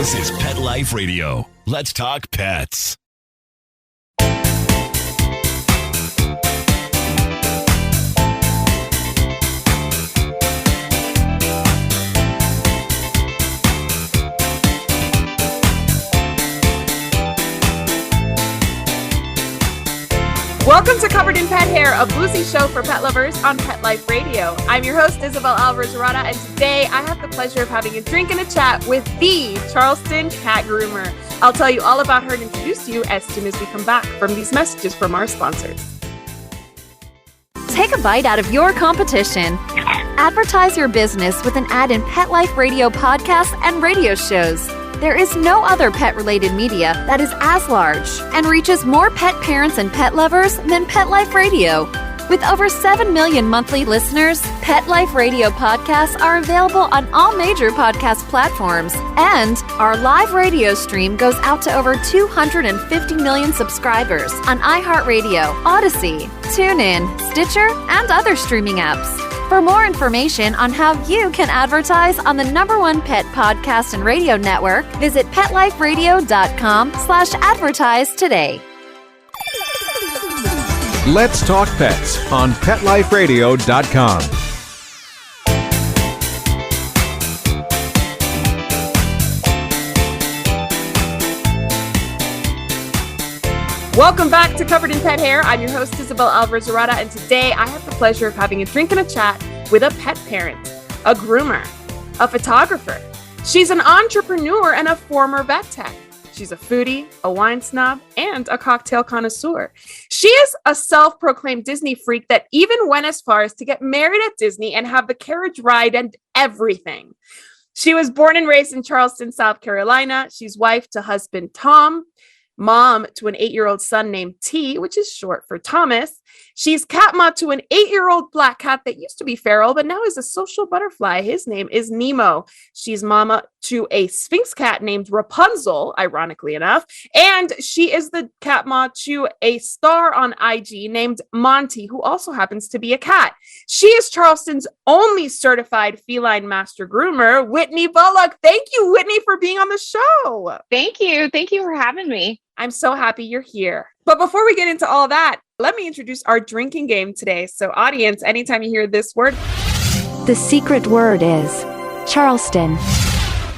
This is Pet Life Radio. Let's talk pets. Welcome to Covered in Pet Hair, a boozy show for pet lovers on Pet Life Radio. I'm your host, Isabel Alvarez-Arata, and today I have the pleasure of having a drink and a chat with the Charleston cat groomer. I'll tell you all about her and introduce you as soon as we come back from these messages from our sponsors. Take a bite out of your competition. Advertise your business with an ad in Pet Life Radio podcasts and radio shows. There is no other pet-related media that is as large and reaches more pet parents and pet lovers than Pet Life Radio. With over 7 million monthly listeners, Pet Life Radio podcasts are available on all major podcast platforms, and our live radio stream goes out to over 250 million subscribers on iHeartRadio, Odyssey, TuneIn, Stitcher, and other streaming apps. For more information on how you can advertise on the #1 pet podcast and radio network, visit PetLifeRadio.com/advertise today. Let's Talk Pets on PetLifeRadio.com. Welcome back to Covered in Pet Hair. I'm your host, Isabel Alvarez-Arata, and today I have the pleasure of having a drink and a chat with a pet parent, a groomer, a photographer. She's an entrepreneur and a former vet tech. She's a foodie, a wine snob, and a cocktail connoisseur. She is a self-proclaimed Disney freak that even went as far as to get married at Disney and have the carriage ride and everything. She was born and raised in Charleston, South Carolina. She's wife to husband Tom, mom to an 8-year-old son named T, which is short for Thomas. She's cat mom to an 8-year-old black cat that used to be feral, but now is a social butterfly. His name is Nemo. She's mama to a Sphinx cat named Rapunzel, ironically enough. And she is the cat mom to a star on IG named Monty, who also happens to be a cat. She is Charleston's only certified feline master groomer, Whitney Bullock. Thank you, Whitney, for being on the show. Thank you. Thank you for having me. I'm so happy you're here. But before we get into all that, let me introduce our drinking game today. So audience, anytime you hear this word, The secret word is Charleston.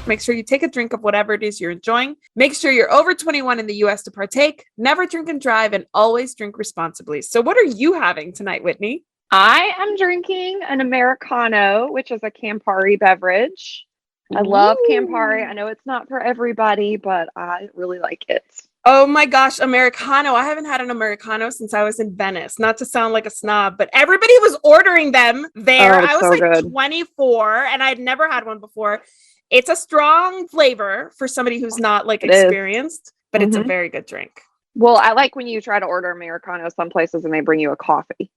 make sure you take a drink of whatever it is you're enjoying. Make sure you're over 21 in the US to partake. Never drink and drive, and always drink responsibly. So what are you having tonight, Whitney? I am drinking an Americano, which is a Campari beverage. I love Campari. I know it's not for everybody, but I really like it. Oh my gosh, Americano. I haven't had an Americano since I was in Venice. Not to sound like a snob, but everybody was ordering them there. I was so 24 and I'd never had one before. It's a strong flavor for somebody who's not experienced, but it's a very good drink. Well, I like when you try to order Americano some places and they bring you a coffee.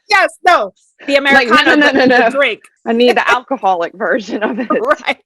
Yes, no, the Americano, no. The drink. I need the alcoholic version of it. Right.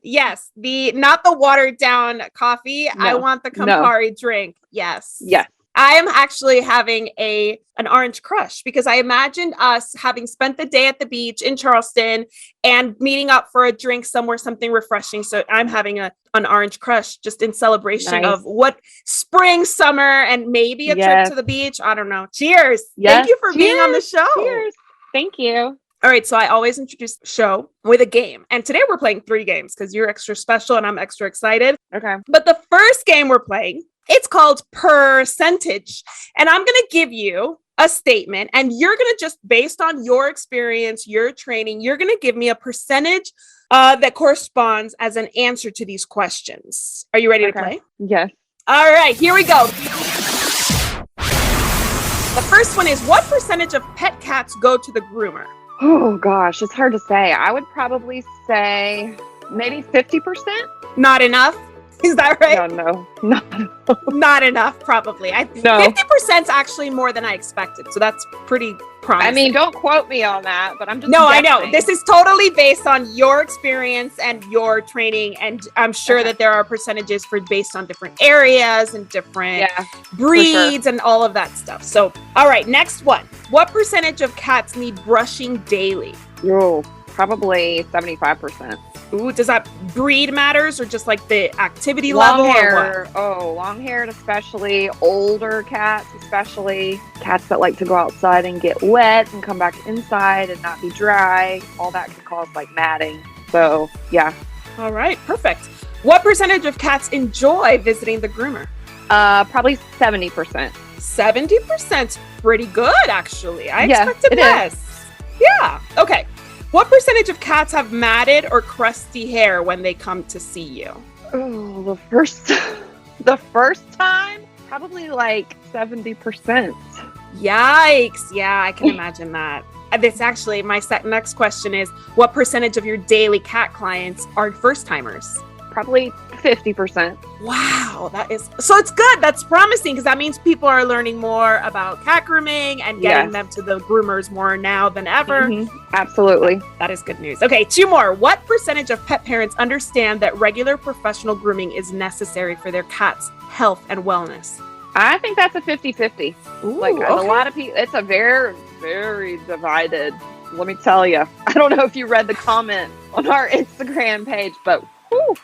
Yes, not the watered down coffee. No. I want the Campari drink. Yes. Yes. I am actually having an orange crush because I imagined us having spent the day at the beach in Charleston and meeting up for a drink somewhere, something refreshing. So I'm having an orange crush just in celebration of what spring, summer, and maybe a trip to the beach. I don't know. Cheers. Yes. Thank you for being on the show. Cheers. Thank you. All right, so I always introduce the show with a game. And today we're playing 3 games because you're extra special and I'm extra excited. Okay. But the first game we're playing, it's called Percentage. And I'm going to give you a statement and you're going to just, based on your experience, your training, you're going to give me a percentage that corresponds as an answer to these questions. Are you ready to play? Yes. All right, here we go. The first one is, what percentage of pet cats go to the groomer? Oh gosh, it's hard to say. I would probably say maybe 50%. Not enough. Is that right? No. Not enough, probably. 50% is actually more than I expected. So that's pretty promising. I mean, don't quote me on that, but I'm just No, guessing. I know. This is totally based on your experience and your training. And I'm sure that there are percentages based on different areas and different breeds and all of that stuff. So, all right, next one. What percentage of cats need brushing daily? Oh, Probably 75%. Ooh, does that breed matters or just like the activity Long level or hair. what? Oh, long haired, especially older cats, especially cats that like to go outside and get wet and come back inside and not be dry. All that can cause like matting. So yeah. All right, perfect. What percentage of cats enjoy visiting the groomer? Probably 70%. 70%, pretty good actually. I Yeah, expected it is. less. Yeah. Okay. What percentage of cats have matted or crusty hair when they come to see you? Oh, the first time, probably like 70%. Yikes. Yeah, I can imagine that. This actually, my next question is, what percentage of your daily cat clients are first timers? Probably 50%. Wow, that is so it's good. That's promising because that means people are learning more about cat grooming and getting Yes. them to the groomers more now than ever. Mhm. Absolutely. That is good news. Okay, 2 more. What percentage of pet parents understand that regular professional grooming is necessary for their cat's health and wellness? I think that's a 50-50. Ooh, Like a lot of people, it's a very, very divided. Let me tell you. I don't know if you read the comment on our Instagram page, but whew,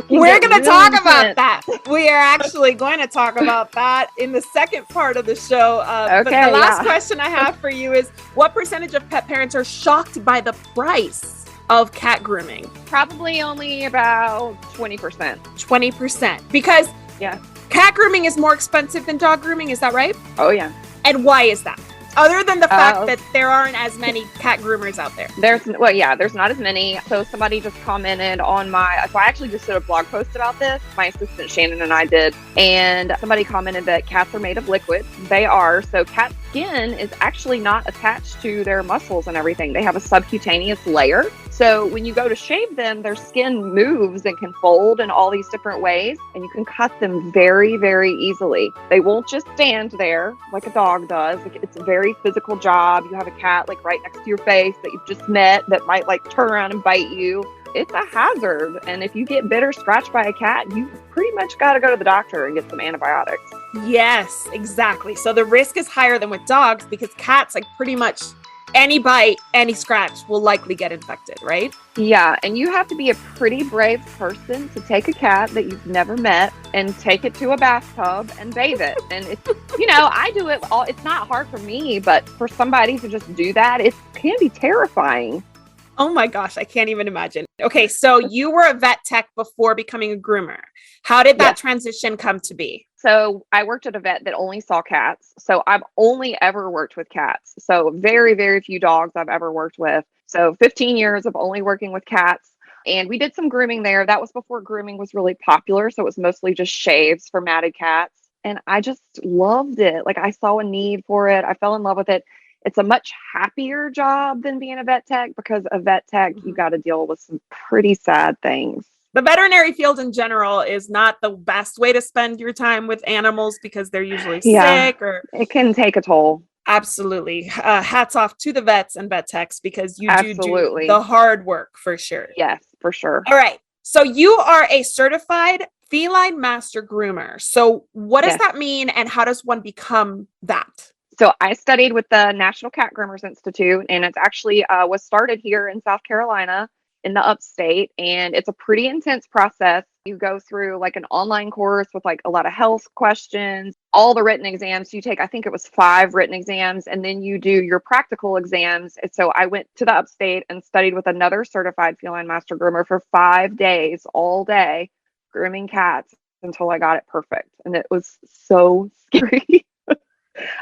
We're get going to really talk about intense. that. We are actually going to talk about that in the second part of the show. But Okay, the last yeah. question I have for you is, what percentage of pet parents are shocked by the price of cat grooming? Probably only about 20%. 20%. Because Yeah. cat grooming is more expensive than dog grooming. Is that right? Oh, yeah. And why is that? Other than the fact Oh. that there aren't as many cat groomers out there. There's not as many. So somebody just commented on so I actually just did a blog post about this. My assistant Shannon and I did. And somebody commented that cats are made of liquid. They are. So cat skin is actually not attached to their muscles and everything. They have a subcutaneous layer. So when you go to shave them, their skin moves and can fold in all these different ways, and you can cut them very, very easily. They won't just stand there like a dog does. Like, it's a very physical job. You have a cat like right next to your face that you've just met that might like turn around and bite you. It's a hazard. And if you get bit or scratched by a cat, you pretty much got to go to the doctor and get some antibiotics. Yes, exactly. So the risk is higher than with dogs because cats, like pretty much any bite, any scratch will likely get infected, right? Yeah, and you have to be a pretty brave person to take a cat that you've never met and take it to a bathtub and bathe it. And it's, I do it all. It's not hard for me, but for somebody to just do that, it can be terrifying. Oh my gosh, I can't even imagine. Okay, so you were a vet tech before becoming a groomer. How did that Yeah. transition come to be? So I worked at a vet that only saw cats. So I've only ever worked with cats. So very, very few dogs I've ever worked with. So 15 years of only working with cats. And we did some grooming there. That was before grooming was really popular. So it was mostly just shaves for matted cats. And I just loved it. Like I saw a need for it. I fell in love with it. It's a much happier job than being a vet tech because a vet tech, you got to deal with some pretty sad things. The veterinary field in general is not the best way to spend your time with animals because they're usually sick or it can take a toll. absolutely. Hats off to the vets and vet techs because you do Absolutely. the hard work for sure. Yes, for sure. All right. So you are a certified feline master groomer. So what does Yes. that mean and how does one become that? So I studied with the National Cat Groomers Institute, and it's actually was started here in South Carolina in the upstate. And it's a pretty intense process. You go through like an online course with like a lot of health questions, all the written exams you take. I think it was 5 written exams, and then you do your practical exams. And so I went to the upstate and studied with another certified feline master groomer for 5 days, all day, grooming cats until I got it perfect. And it was so scary.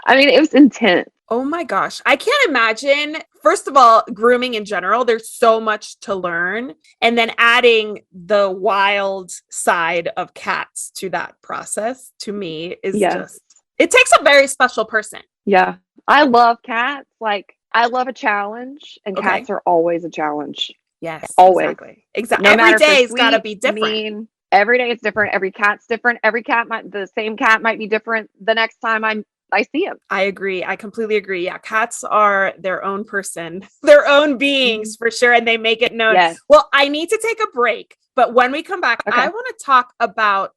I mean, it was intense. Oh my gosh. I can't imagine. First of all, grooming in general, there's so much to learn. And then adding the wild side of cats to that process to me is just, it takes a very special person. Yeah. I love cats. Like, I love a challenge, and cats are always a challenge. Yes. Always. Exactly. No Every matter if they're day's got to sweet, be different. mean, every day is different. Every cat's different. Every cat the same cat might be different the next time I see him. I agree. I completely agree. Yeah. Cats are their own person, their own beings for sure. And they make it known. Yes. Well, I need to take a break, but when we come back, I want to talk about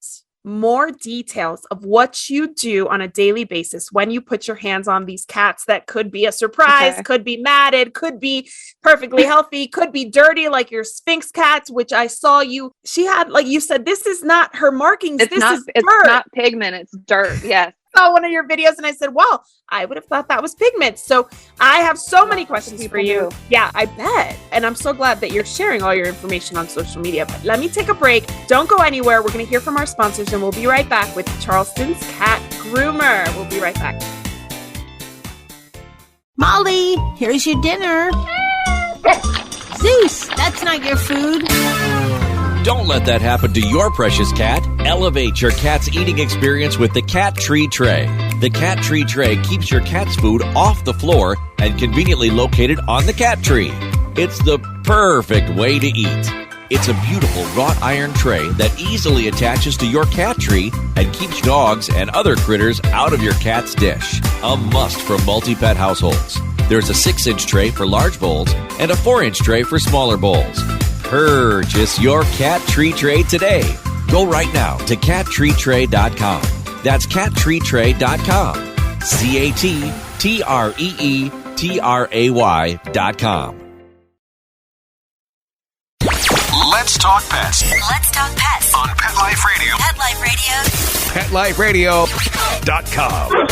more details of what you do on a daily basis when you put your hands on these cats that could be a surprise, could be matted, could be perfectly healthy, could be dirty like your Sphynx cats, which I saw she had, like you said, this is not her markings. It's not pigment, it's dirt. Yes. Saw one of your videos and I said, well, I would have thought that was pigment. So I have so many questions for you. Yeah, I bet. And I'm so glad that you're sharing all your information on social media. But let me take a break. Don't go anywhere. We're going to hear from our sponsors and we'll be right back with Charleston's Cat Groomer. We'll be right back. Molly, here's your dinner. Zeus, that's not your food. Don't let that happen to your precious cat. Elevate your cat's eating experience with the Cat Tree Tray. The Cat Tree Tray keeps your cat's food off the floor and conveniently located on the cat tree. It's the perfect way to eat. It's a beautiful wrought iron tray that easily attaches to your cat tree and keeps dogs and other critters out of your cat's dish. A must for multi-pet households. There's a 6-inch tray for large bowls and a 4-inch tray for smaller bowls. Purchase your Cat Tree Tray today. Go right now to cattreetray.com. That's cattreetray.com. CATTREETRAY.com. Let's talk pets Let's talk pets on Pet Life Radio. Pet Life Radio. PetLifeRadio.com.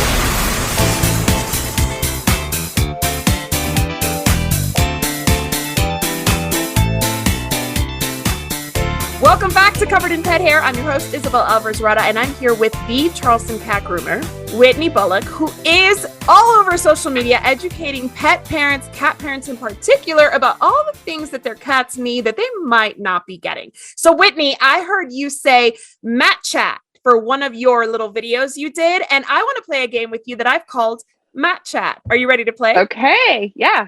Welcome back to Covered in Pet Hair. I'm your host, Isabel Alvarez-Rada, and I'm here with the Charleston Cat Groomer, Whitney Bullock, who is all over social media educating pet parents, cat parents in particular, about all the things that their cats need that they might not be getting. So, Whitney, I heard you say Mat Chat for one of your little videos you did, and I want to play a game with you that I've called Mat Chat. Are you ready to play? Okay. Yeah.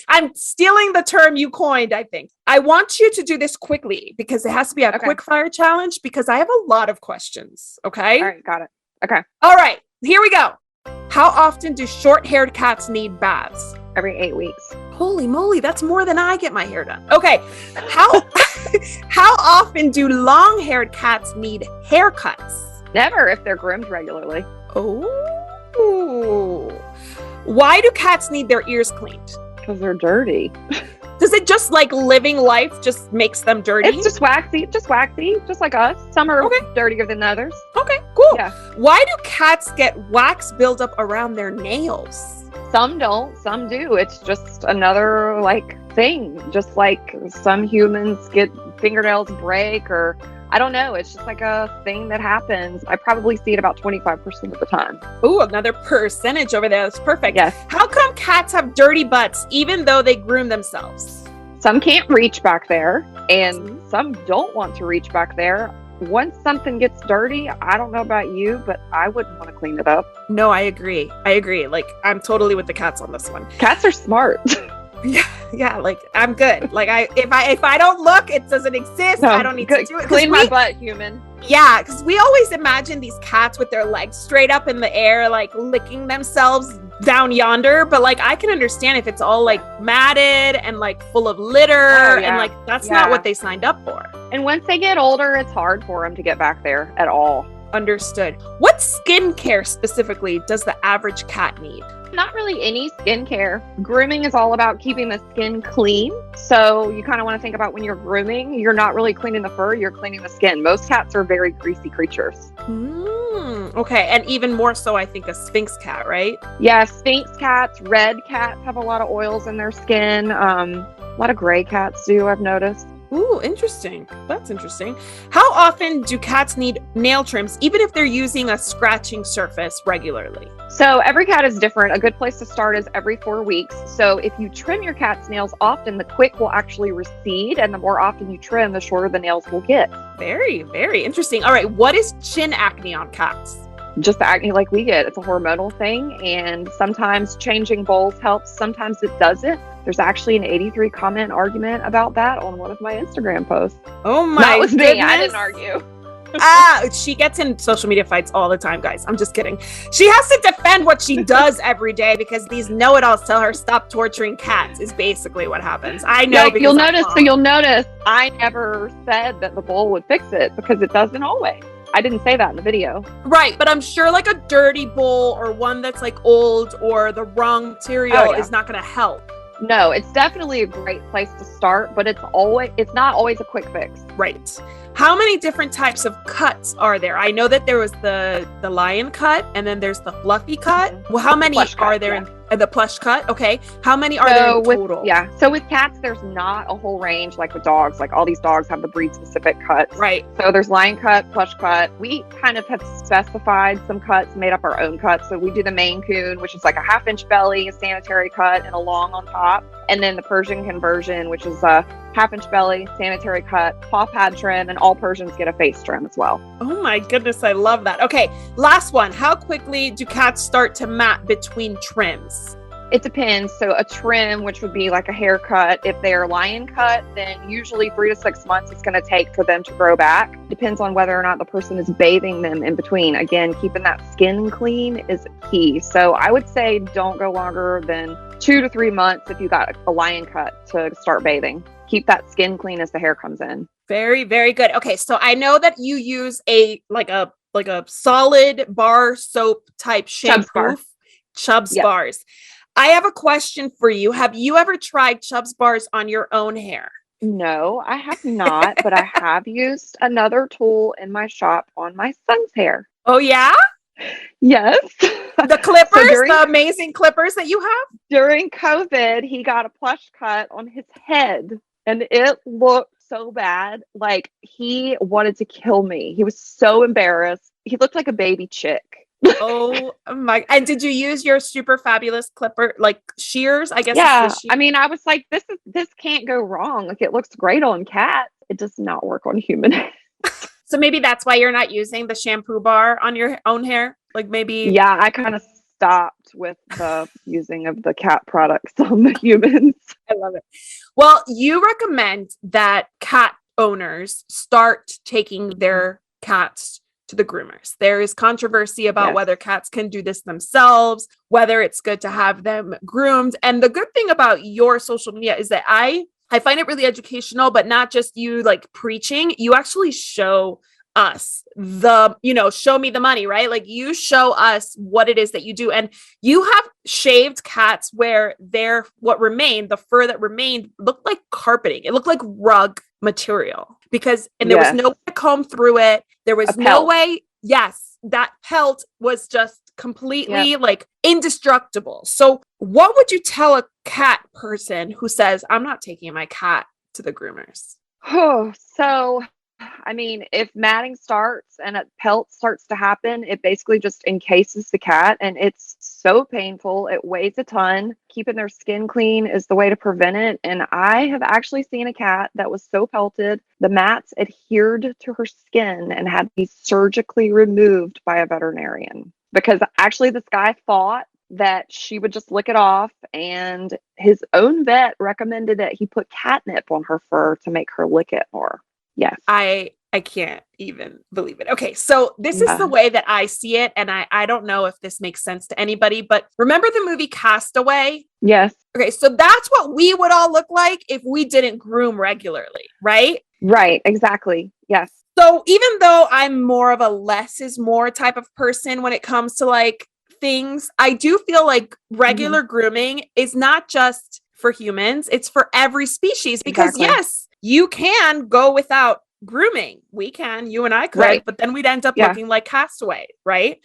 I'm stealing the term you coined, I think. I want you to do this quickly because it has to be a quick fire challenge because I have a lot of questions. Okay. All right. Got it. Okay. All right. Here we go. How often do short-haired cats need baths? Every 8 weeks. Holy moly. That's more than I get my hair done. Okay. How often do long-haired cats need haircuts? Never if they're groomed regularly. Oh. Why do cats need their ears cleaned? Because they're dirty. Does it just like living life just makes them dirty? It's just waxy, just like us. Some are dirtier than others. Okay, cool. Yeah. Why do cats get wax buildup around their nails? Some don't, some do. It's just another thing. Just like some humans get fingernails break or I don't know. It's just like a thing that happens. I probably see it about 25% of the time. Ooh, another percentage over there. That's perfect. Yes. How come cats have dirty butts even though they groom themselves? Some can't reach back there and some don't want to reach back there. Once something gets dirty, I don't know about you, but I wouldn't want to clean it up. No, I agree. Like, I'm totally with the cats on this one. Cats are smart. Yeah, like I'm good. Like if I don't look, it doesn't exist. No, I don't need to do it. Clean my butt, human. Yeah, because we always imagine these cats with their legs straight up in the air, like licking themselves down yonder. But like I can understand if it's all like matted and like full of litter and like that's not what they signed up for. And once they get older, it's hard for them to get back there at all. Understood. What skincare specifically does the average cat need? Not really any skincare. Grooming is all about keeping the skin clean. So you kind of want to think about when you're grooming, you're not really cleaning the fur, you're cleaning the skin. Most cats are very greasy creatures. Okay. And even more so, I think, a Sphynx cat, right? Yeah, Sphynx cats, red cats have a lot of oils in their skin. A lot of gray cats do, I've noticed. Ooh, interesting. That's interesting. How often do cats need nail trims, even if they're using a scratching surface regularly? So every cat is different. A good place to start is every 4 weeks. So if you trim your cat's nails often, the quick will actually recede. And the more often you trim, the shorter the nails will get. Very, very interesting. All right. What is chin acne on cats? Just the acne like we get. It's a hormonal thing. And sometimes changing bowls helps. Sometimes it doesn't. There's actually an 83 comment argument about that on one of my Instagram posts. Oh my That was goodness. me. I didn't argue. She gets in social media fights all the time, guys. I'm just kidding. She has to defend what she does every day because these know-it-alls tell her stop torturing cats is basically what happens. I know. You'll notice, I never said that the bowl would fix it because it doesn't always. I didn't say that in the video. Right, but I'm sure like a dirty bowl or one that's like old or the wrong material is not going to help. No, it's definitely a great place to start, but it's not always a quick fix. Right. How many different types of cuts are there? I know that there was the lion cut, and then there's the fluffy cut. Well, how many are there in the plush cut? Okay. How many are there in total? So with cats, there's not a whole range like with dogs. Like all these dogs have the breed specific cuts. Right. So there's lion cut, plush cut. We kind of have specified some cuts, made up our own cuts. So we do the Maine Coon, which is like a 1/2-inch belly, a sanitary cut, and a long on top. And then the Persian conversion, which is a 1/2-inch belly, sanitary cut, paw pad trim, and all Persians get a face trim as well. Oh my goodness, I love that. Okay, last one. How quickly do cats start to mat between trims? It depends. So a trim, which would be like a haircut, if they're lion cut, then usually 3 to 6 months it's going to take for them to grow back. Depends on whether or not the person is bathing them in between. Again, keeping that skin clean is key. So I would say don't go longer than 2 to 3 months if you got a lion cut to start bathing. Keep that skin clean as the hair comes in. Very, very good. Okay, so I know that you use a solid bar soap type shampoo. Chubb's bars. I have a question for you. Have you ever tried Chubb's bars on your own hair? No, I have not, but I have used another tool in my shop on my son's hair. Oh, yeah? Yes. The clippers, the amazing clippers that you have? During COVID, he got a plush cut on his head, and it looked so bad. Like he wanted to kill me. He was so embarrassed. He looked like a baby chick. Oh my. And did you use your super fabulous clipper, like shears? I guess. Yeah. I mean, I was like, this can't go wrong. Like it looks great on cats. It does not work on human. So maybe that's why you're not using the shampoo bar on your own hair. Like maybe. Yeah, I kind of stopped with the using of the cat products on the humans. I love it. Well, you recommend that cat owners start taking their cats to the groomers. There is controversy about whether cats can do this themselves, whether it's good to have them groomed. And the good thing about your social media is that I find it really educational, but not just you like preaching. You actually show us show me the money, right? Like you show us what it is that you do. And you have shaved cats where the fur that remained looked like carpeting. It looked like rug material there was no way to comb through it. There was no way. Yes, that pelt was just completely like indestructible. So what would you tell a cat person who says, I'm not taking my cat to the groomers? Oh, so I mean, if matting starts and a pelt starts to happen, it basically just encases the cat and it's so painful. It weighs a ton. Keeping their skin clean is the way to prevent it. And I have actually seen a cat that was so pelted, the mats adhered to her skin and had to be surgically removed by a veterinarian. Because actually this guy thought that she would just lick it off, and his own vet recommended that he put catnip on her fur to make her lick it more. Yes. I can't even believe it. Okay. So this is the way that I see it. And I don't know if this makes sense to anybody, but remember the movie Castaway? Yes. Okay. So that's what we would all look like if we didn't groom regularly, right? Right. Exactly. Yes. So even though I'm more of a less is more type of person when it comes to like things, I do feel like regular grooming is not just for humans. It's for every species because yes, you can go without grooming. We can, you and I could, but then we'd end up looking like Castaway, right?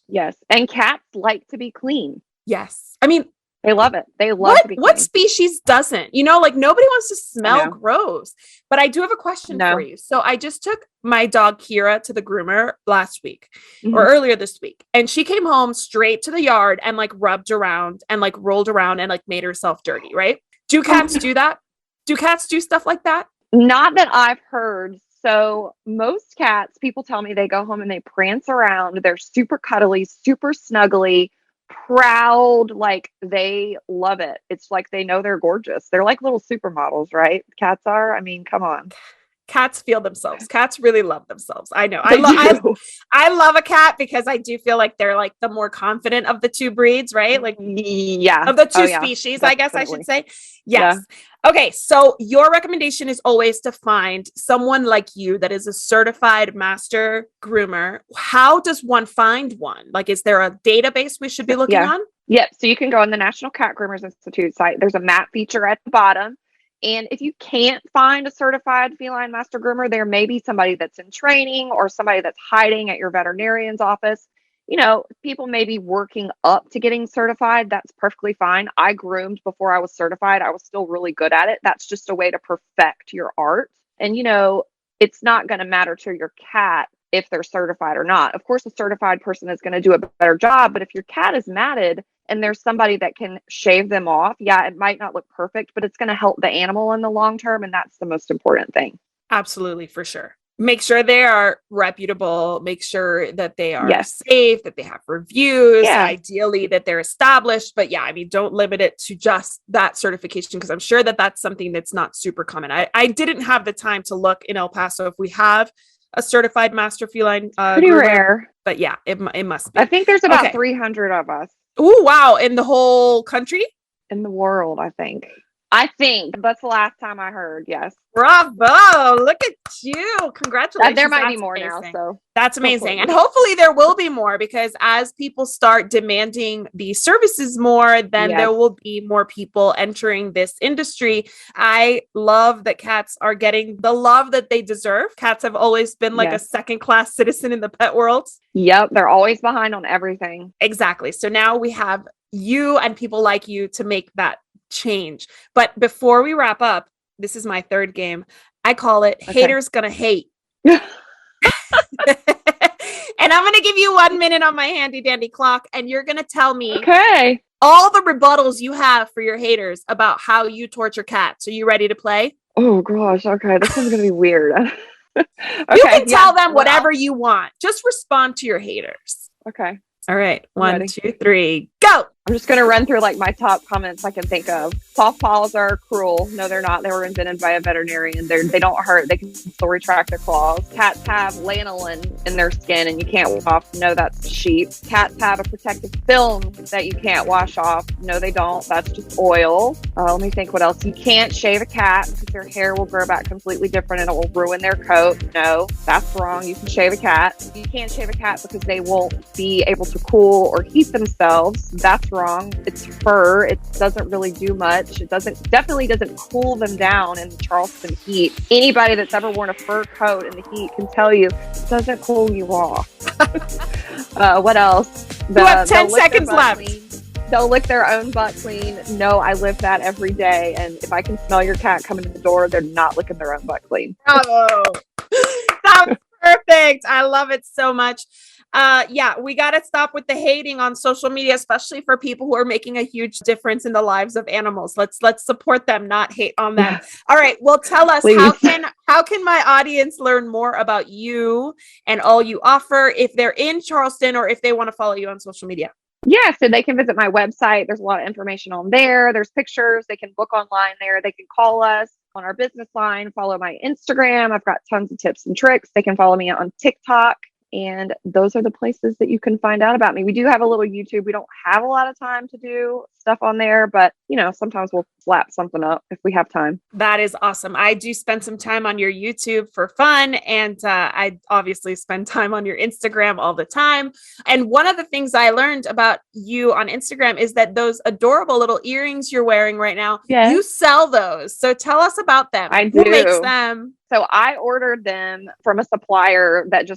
Yes. And cats like to be clean. Yes. I mean, they love it. They love to be clean. What species doesn't? Like nobody wants to smell gross. But I do have a question for you. So I just took my dog Kira to the groomer last week or earlier this week. And she came home straight to the yard and like rubbed around and like rolled around and like made herself dirty, right? Do cats do that? Do cats do stuff like that? Not that I've heard. So most cats, people tell me they go home and they prance around. They're super cuddly, super snuggly, proud. Like they love it. It's like they know they're gorgeous. They're like little supermodels, right? Cats are. I mean, come on. Cats feel themselves. Cats really love themselves. I know. They do. I love a cat because I do feel like they're like the more confident of the two breeds, right? Like Yeah. of the two Oh, yeah. species, I guess I Definitely. should say. Yes. Okay. So your recommendation is always to find someone like you that is a certified master groomer. How does one find one? Like, is there a database we should be looking on? Yep. So you can go on the National Cat Groomers Institute site. There's a map feature at the bottom. And if you can't find a certified feline master groomer, there may be somebody that's in training or somebody that's hiding at your veterinarian's office. You know, people may be working up to getting certified. That's perfectly fine. I groomed before I was certified. I was still really good at it. That's just a way to perfect your art. And, you know, it's not going to matter to your cat if they're certified or not. Of course, a certified person is going to do a better job. But if your cat is matted and there's somebody that can shave them off, yeah, it might not look perfect, but it's going to help the animal in the long term. And that's the most important thing. Absolutely, for sure. Make sure they are reputable, make sure that they are safe, that they have reviews, ideally that they're established. But yeah, I mean, don't limit it to just that certification, because I'm sure that that's something that's not super common. I didn't have the time to look in El Paso if we have a certified master feline. Pretty groomer, rare. but yeah, it must be. I think there's about 300 of us. Oh, wow. In the whole country? In the world, I think. That's the last time I heard. Yes. Bravo. Look at you. Congratulations. There might be more now. So that's amazing. And hopefully there will be more, because as people start demanding these services more, then there will be more people entering this industry. I love that cats are getting the love that they deserve. Cats have always been like a second-class citizen in the pet world. Yep. They're always behind on everything. Exactly. So now we have you and people like you to make that change. But before we wrap up, this is my third game. I call it Haters Gonna Hate. And I'm going to give you 1 minute on my handy dandy clock, and you're going to tell me all the rebuttals you have for your haters about how you torture cats. Are you ready to play? Oh gosh. Okay. This is going to be weird. You can tell them whatever you want. Just respond to your haters. Okay. All right. 1, 2, 3, go. I'm just going to run through like my top comments I can think of. Soft paws are cruel. No, they're not. They were invented by a veterinarian. They don't hurt. They can still retract their claws. Cats have lanolin in their skin and you can't wash off. No, that's sheep. Cats have a protective film that you can't wash off. No, they don't. That's just oil. Let me think what else. You can't shave a cat because their hair will grow back completely different and it will ruin their coat. No, that's wrong. You can shave a cat. You can't shave a cat because they won't be able to cool or heat themselves. That's wrong. It's fur. It doesn't really do much. It definitely doesn't cool them down in the Charleston heat. Anybody that's ever worn a fur coat in the heat can tell you it doesn't cool you off. What else? You have 10 seconds left. They'll lick their own butt clean. No, I live that every day. And if I can smell your cat coming to the door, they're not licking their own butt clean. Bravo. That was perfect. I love it so much. We got to stop with the hating on social media, especially for people who are making a huge difference in the lives of animals. Let's support them, not hate on them. All right. Well, tell us, how can my audience learn more about you and all you offer if they're in Charleston or if they want to follow you on social media? Yeah, so they can visit my website. There's a lot of information on there. There's pictures. They can book online there. They can call us on our business line, follow my Instagram. I've got tons of tips and tricks. They can follow me on TikTok. And those are the places that you can find out about me. We do have a little YouTube. We don't have a lot of time to do stuff on there, but sometimes we'll slap something up if we have time. That is awesome. I do spend some time on your YouTube for fun. And I obviously spend time on your Instagram all the time. And one of the things I learned about you on Instagram is that those adorable little earrings you're wearing right now, you sell those. So tell us about them. I do. Who makes them? So I ordered them from a supplier that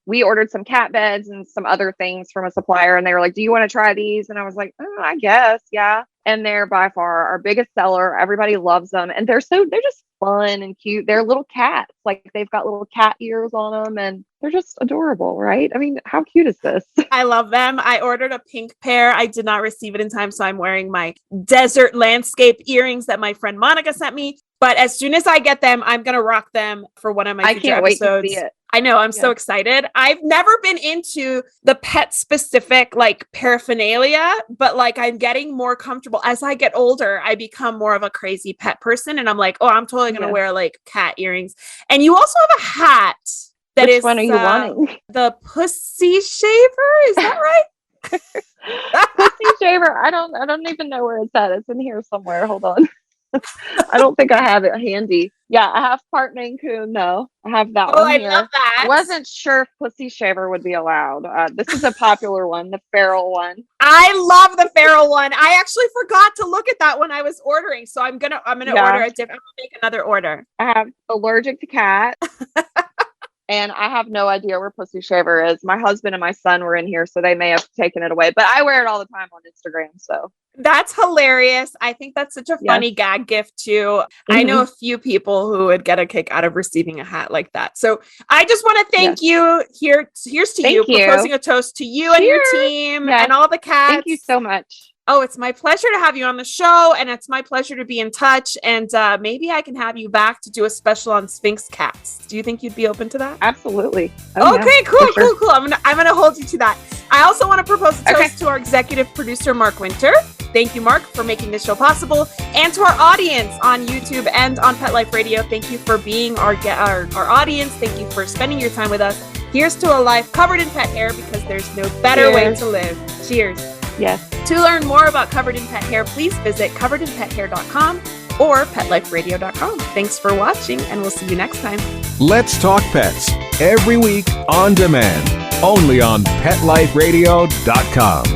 we ordered some cat beds and some other things from a supplier. And they were like, do you want to try these? And I was like, oh, I guess. Yeah. And they're by far our biggest seller. Everybody loves them. And they're just fun and cute. They're little cats. Like they've got little cat ears on them and they're just adorable, right? I mean, how cute is this? I love them. I ordered a pink pair. I did not receive it in time. So I'm wearing my desert landscape earrings that my friend Monica sent me. But as soon as I get them, I'm going to rock them for one of my future episodes. Wait to see it. I know. I'm so excited. I've never been into the pet specific like paraphernalia, but like I'm getting more comfortable as I get older. I become more of a crazy pet person. And I'm like, oh, I'm totally going to wear like cat earrings. And you also have a hat that Which is one are you wanting? The pussy shaver. Is that right? Pussy shaver. I don't even know where it's at. It's in here somewhere. Hold on. I don't think I have it handy. Yeah, I have part Maine Coon. No, I have that one here. I love that. I wasn't sure if pussy shaver would be allowed. This is a popular one, the feral one. I love the feral one. I actually forgot to look at that when I was ordering, so I'm gonna order a different. I'm gonna make another order. I have allergic to cat. And I have no idea where pussy shaver is. My husband and my son were in here, so they may have taken it away. But I wear it all the time on Instagram. So that's hilarious. I think that's such a funny gag gift too. I know a few people who would get a kick out of receiving a hat like that. So I just want to thank you. Here's to you proposing a toast to you and your team and all the cats. Thank you so much. Oh, it's my pleasure to have you on the show, and it's my pleasure to be in touch. And maybe I can have you back to do a special on Sphinx cats. Do you think you'd be open to that? Absolutely. Cool. I'm gonna hold you to that. I also want to propose a toast to our executive producer, Mark Winter. Thank you, Mark, for making this show possible, and to our audience on YouTube and on Pet Life Radio. Thank you for being our audience. Thank you for spending your time with us. Here's to a life covered in pet hair, because there's no better way to live. Cheers. Yes. To learn more about Covered in Pet Hair, please visit coveredinpethair.com or petliferadio.com. Thanks for watching, and we'll see you next time. Let's Talk Pets, every week on demand, only on PetLifeRadio.com.